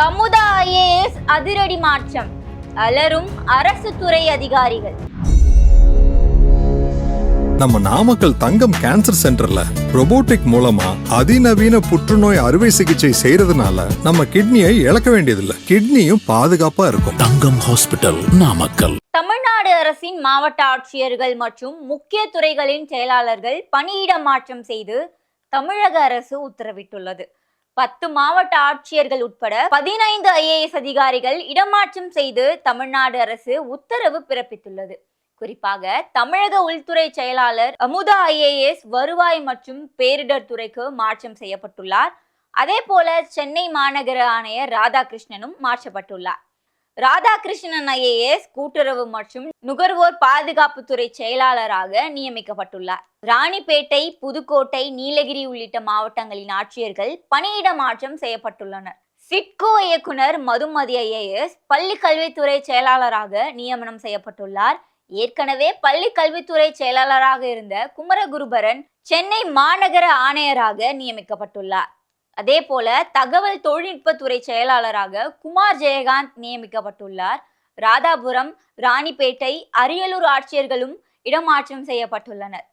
Amudha IAS அதிரடி மாற்றம், அலரும் அரசு துறை அதிகாரிகள். நம்ம நாமக்கல் தங்கம் கேன்சர் சென்டர்ல ரோபோட்டிக் மூலமா அதிநவீன புற்றுநோய் அறுவை சிகிச்சை செய்யறதுனால நம்ம கிட்னியை இழக்க வேண்டியதில்லை, கிட்னியும் பாதுகாப்பா இருக்கும். தங்கம் ஹாஸ்பிட்டல், நாமக்கல். தமிழ்நாடு அரசின் மாவட்ட ஆட்சியர்கள் மற்றும் முக்கிய துறைகளின் செயலாளர்கள் பணியிட மாற்றம் செய்து தமிழக அரசு உத்தரவிட்டுள்ளது. 10 மாவட்ட ஆட்சியர்கள் உட்பட 15 IAS அதிகாரிகள் இடமாற்றம் செய்து தமிழ்நாடு அரசு உத்தரவு பிறப்பித்துள்ளது. குறிப்பாக தமிழக உள்துறை செயலாளர் அமுதா IAS வருவாய் மற்றும் பேரிடர் துறைக்கு மாற்றம் செய்யப்பட்டுள்ளார். அதே போல சென்னை மாநகர ஆணையர் ராதாகிருஷ்ணனும் மாற்றப்பட்டுள்ளார். ராதாகிருஷ்ணன் IAS கூட்டுறவு மற்றும் நுகர்வோர் பாதுகாப்புத்துறை செயலாளராக நியமிக்கப்பட்டுள்ளார். ராணிப்பேட்டை, புதுக்கோட்டை, நீலகிரி உள்ளிட்ட மாவட்டங்களின் ஆட்சியர்கள் பணியிட மாற்றம் செய்யப்பட்டுள்ளனர். சிட்கோ இயக்குனர் மதுமதி IAS பள்ளி கல்வித்துறை செயலாளராக நியமனம் செய்யப்பட்டுள்ளார். ஏற்கனவே பள்ளி கல்வித்துறை செயலாளராக இருந்த குமரகுருபரன் சென்னை மாநகர ஆணையராக நியமிக்கப்பட்டுள்ளார். அதே போல தகவல் தொழில்நுட்பத்துறை செயலாளராக குமார் ஜெயகாந்த் நியமிக்கப்பட்டுள்ளார். ராதாபுரம், ராணிப்பேட்டை, அரியலூர் ஆட்சியர்களும் இடமாற்றம் செய்யப்பட்டுள்ளனர்.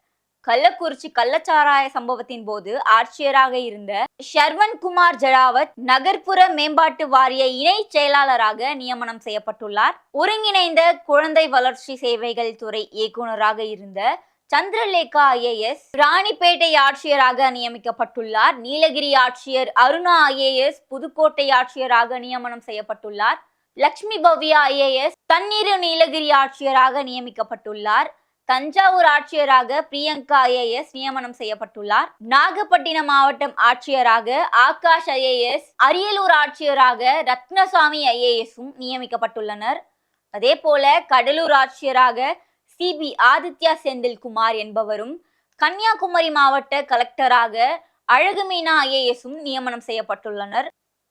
கள்ளக்குறிச்சி கள்ளச்சாராய சம்பவத்தின் போது ஆட்சியராக இருந்த ஷர்வன் குமார் ஜடாவத் நகர்ப்புற மேம்பாட்டு வாரிய இணை செயலாளராக நியமனம் செய்யப்பட்டுள்ளார். ஒருங்கிணைந்த குழந்தை வளர்ச்சி சேவைகள் துறை இயக்குநராக இருந்த சந்திரலேகா IAS ராணிப்பேட்டை ஆட்சியராக நியமிக்கப்பட்டுள்ளார். நீலகிரி ஆட்சியர் அருணா IAS புதுக்கோட்டை ஆட்சியராக நியமனம் செய்யப்பட்டுள்ளார். லட்சுமி பவ்யா IAS தண்ணீர் நீலகிரி ஆட்சியராக நியமிக்கப்பட்டுள்ளார். தஞ்சாவூர் ஆட்சியராக பிரியங்கா IAS நியமனம் செய்யப்பட்டுள்ளார். நாகப்பட்டினம் மாவட்டம் ஆட்சியராக ஆகாஷ் IAS, அரியலூர் ஆட்சியராக ரத்னசாமி IASும் நியமிக்கப்பட்டுள்ளனர். அதே போல கடலூர் ஆட்சியராக CB ஆதித்யா செந்தில்குமார் என்பவரும், கன்னியாகுமரி மாவட்ட கலெக்டராக அழகுமீனா IASும் நியமனம் செய்யப்பட்டுள்ளனர்.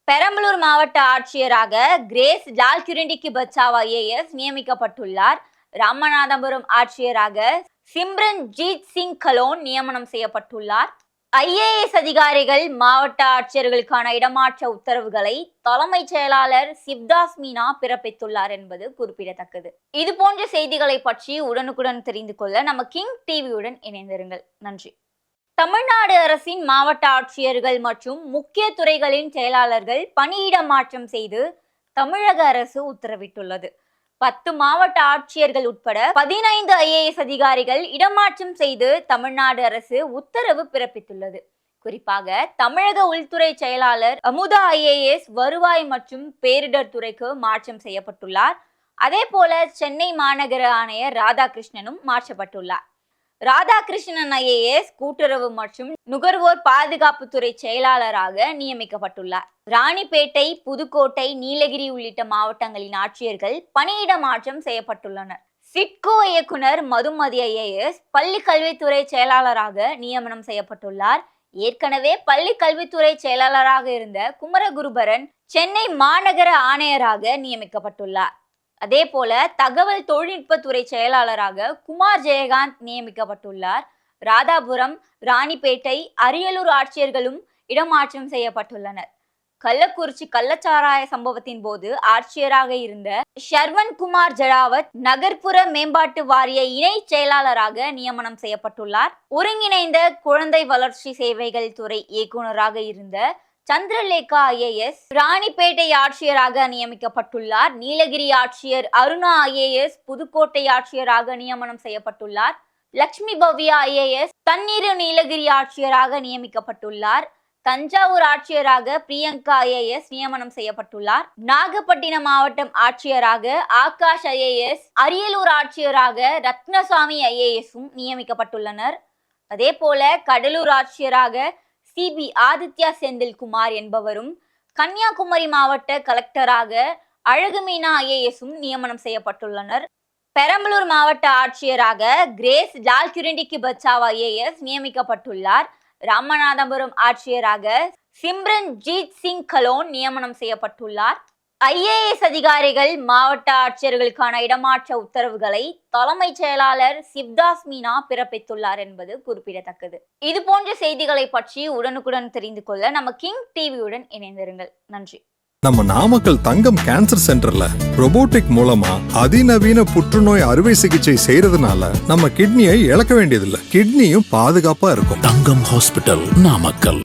பெரம்பலூர் மாவட்ட ஆட்சியராக கிரேஸ் லால்கிரண்டிக்கு பச்சாவ் IAS நியமிக்கப்பட்டுள்ளார். ராமநாதபுரம் ஆட்சியராக சிம்ரன் ஜீத் சிங் கலோன் நியமனம் செய்யப்பட்டுள்ளார். IAS அதிகாரிகள் மாவட்ட ஆட்சியர்களுக்கான இடமாற்ற உத்தரவுகளை தலைமைச் செயலாளர் சிவ்தாஸ் மீனா பிறப்பித்துள்ளார் என்பது குறிப்பிடத்தக்கது. இது போன்ற செய்திகளை பற்றி உடனுக்குடன் தெரிந்து கொள்ள நம்ம கிங் டிவியுடன் இணைந்திருங்கள். நன்றி. தமிழ்நாடு அரசின் மாவட்ட ஆட்சியர்கள் மற்றும் முக்கிய துறைகளின் செயலாளர்கள் பணியிட மாற்றம் செய்து தமிழக அரசு உத்தரவிட்டுள்ளது. 10 மாவட்ட ஆட்சியர்கள் உட்பட 15 IAS அதிகாரிகள் இடமாற்றம் செய்து தமிழ்நாடு அரசு உத்தரவு பிறப்பித்துள்ளது. குறிப்பாக தமிழக உள்துறை செயலாளர் அமுதா IAS வருவாய் மற்றும் பேரிடர் துறைக்கு மாற்றம் செய்யப்பட்டுள்ளார். அதே போல சென்னை மாநகர ஆணையர் ராதாகிருஷ்ணனும் மாற்றப்பட்டுள்ளார். ராதாகிருஷ்ணன் IAS கூட்டுறவு மற்றும் நுகர்வோர் பாதுகாப்புத்துறை செயலாளராக நியமிக்கப்பட்டுள்ளார். ராணிப்பேட்டை, புதுக்கோட்டை, நீலகிரி உள்ளிட்ட மாவட்டங்களின் ஆட்சியர்கள் பணியிட மாற்றம் செய்யப்பட்டுள்ளனர். சிட்கோ இயக்குனர் மதுமதி IAS பள்ளி கல்வித்துறை செயலாளராக நியமனம் செய்யப்பட்டுள்ளார். ஏற்கனவே பள்ளி கல்வித்துறை செயலாளராக இருந்த குமரகுருபரன் சென்னை மாநகர ஆணையராக நியமிக்கப்பட்டுள்ளார். அதே போல தகவல் தொழில்நுட்பத்துறை செயலாளராக குமார் ஜெயகாந்த் நியமிக்கப்பட்டுள்ளார். ராதாபுரம், ராணிப்பேட்டை, அரியலூர் ஆட்சியர்களும் இடமாற்றம் செய்யப்பட்டுள்ளனர். கள்ளக்குறிச்சி கள்ளச்சாராய சம்பவத்தின் போது ஆட்சியராக இருந்த ஷர்வன் குமார் ஜடாவத் நகர்ப்புற மேம்பாட்டு வாரிய இணை செயலாளராக நியமனம் செய்யப்பட்டுள்ளார். ஒருங்கிணைந்த குழந்தை வளர்ச்சி சேவைகள் துறை இயக்குநராக இருந்த சந்திரலேகா IAS ராணிப்பேட்டை ஆட்சியராக நியமிக்கப்பட்டுள்ளார். நீலகிரி ஆட்சியர் அருணா IAS புதுக்கோட்டை ஆட்சியராக நியமனம் செய்யப்பட்டுள்ளார். லட்சுமி பவ்யா IAS தண்ணீர் நீலகிரி ஆட்சியராக நியமிக்கப்பட்டுள்ளார். தஞ்சாவூர் ஆட்சியராக பிரியங்கா IAS நியமனம் செய்யப்பட்டுள்ளார். நாகப்பட்டினம் மாவட்டம் ஆட்சியராக ஆகாஷ் IAS, அரியலூர் ஆட்சியராக ரத்னசாமி IASும் நியமிக்கப்பட்டுள்ளனர். அதே போல கடலூர் ஆட்சியராக CB ஆதித்யா செந்தில்குமார் என்பவரும், கன்னியாகுமரி மாவட்ட கலெக்டராக அழகுமீனா IASும் நியமனம் செய்யப்பட்டுள்ளனர். பெரம்பலூர் மாவட்ட ஆட்சியராக கிரேஸ் லால்கிரண்டிக்கு பச்சாவ் IAS நியமிக்கப்பட்டுள்ளார். ராமநாதபுரம் ஆட்சியராக சிம்ரன் ஜீத் சிங் கலோன் நியமனம் செய்யப்பட்டுள்ளார். IAS அதிகாரிகள் மாவட்ட ஆட்சியர்களுக்கான இடமாற்ற உத்தரவுகளை தலைமைச் செயலாளர் சிவ்தாஸ் மீனா பிறப்பித்துள்ளார் என்பது குறிப்பிடத்தக்கது. இது போன்ற செய்திகளை பற்றி உடனுக்குடன் தெரிந்து கொள்ள நம்ம கிங் டிவியுடன் இணைந்திருங்கள். நன்றி. நம்ம நாமக்கல் தங்கம் கேன்சர் சென்டர்ல robotic மூலமா அதிநவீன புற்றுநோய் அறுவை சிகிச்சை செய்யறதுனால நம்ம கிட்னியை இழக்க வேண்டியதில்லை. கிட்னியும் பாதுகாப்பா இருக்கும். தங்கம் ஹாஸ்பிட்டல், நாமக்கல்.